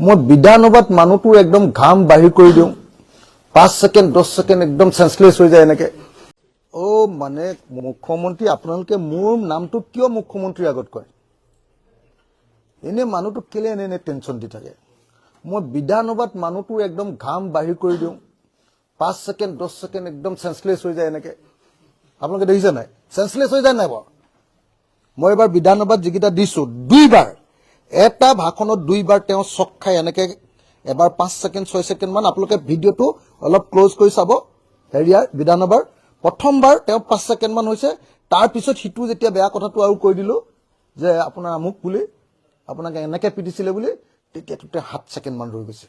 মই বিধানসভাত মানুহটো একদম ঘাম বাহিৰ কৰি দিওঁ 5 সেকেন্ড 10 সেকেন্ড একদম সেন্সলেস হৈ যায় এনেকে ও মানে মুখ্যমন্ত্ৰী আপোনালোকে মোৰ নামটো কিয় মুখ্যমন্ত্ৰীৰ আগত কয় এনে মানুহটো কেলে এনে টেনচন দি থাকে মই বিধানসভাত মানুহটো একদম ঘাম বাহিৰ কৰি দিওঁ 5 সেকেন্ড 10 সেকেন্ড একদম সেন্সলেস হৈ যায় এনেকে আপোনালোকে দেখিছে নাই সেন্সলেস হৈ যায় নাই বাৰু মই এবাৰ বিধানসভাত যিকিটা দিছো দুইবাৰ এটা ভাষণত দুইবাৰ তেওঁ চক খাই এনেকে এবাৰ 5 সেকেন্ড 6 সেকেন্ড মান আপোনালোকে ভিডিওটো অলপ ক্লোজ কৰি চাব হেৰিয়াৰ বিধানসভাৰ প্ৰথমবাৰ তেওঁ 5 সেকেন্ড মান হৈছে তাৰ পিছত হিটু যেতিয়া বেয়া কথাটো আৰু কৈ দিলো যে আপোনাৰ আমুক বুলি আপোনাকে এনেকে পিটিছিলে বুলি তেতিয়াতে 7 সেকেন্ড মান ৰৈ গৈছে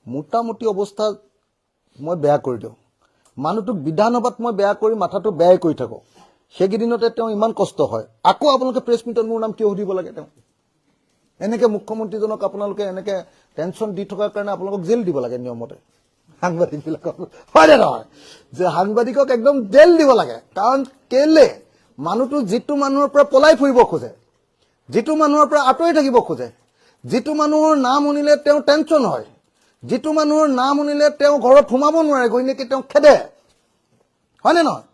মোটামুটি অৱস্থা মই বেয়া কৰি দিওঁ মানুহটোক বিধানসভাত মই বেয়া কৰি মাথাটো বেয়াই কৰি থাকো সেগিদিনতে তেওঁ ইমান কষ্ট হয় আকৌ আপোনালোকে প্ৰেছ মিটত মোৰ নাম কিয় সুধিব লাগে তেওঁ এনেকে মুখ্যমন্ত্ৰীজনক আপোনালোকে এনেকে টেনচন দি থকাৰ কাৰণে আপোনালোকক জেল দিব লাগে নিয়মতে সাংবাদিক বিলাকক হয় নহয় যে সাংবাদিকক একদম জেল দিব লাগে কাৰণ কেলে মানুহটো যিটো মানুহৰ পৰা পলাই ফুৰিব খোজে যিটো মানুহৰ পৰা আঁতৰি থাকিব খোজে যিটো মানুহৰ নাম শুনিলে তেওঁ টেনচন হয় যিটো মানুহৰ নাম শুনিলে তেওঁ ঘৰত সোমাব নোৱাৰে গৈ নেকি তেওঁ খেদে হয়নে নহয়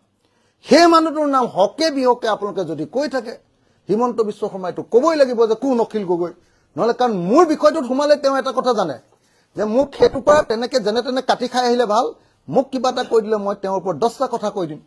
সেই মানুহটোৰ নাম হকে বিহকে আপোনালোকে যদি কৈ থাকে হিমন্ত বিশ্ব শৰ্মাইটো কবই লাগিব যে কোন অখিল গগৈ নহলে কাৰণ মোৰ বিষয়টোত সোমালে তেওঁ এটা কথা জানে যে মোক হেতু পৰা তেনেকে যেনে তেনে কাটি খাই আহিলে ভাল মোক কিবা এটা কৈ দিলে মই তেওঁৰ ওপৰত 10টা কথা কৈ দিম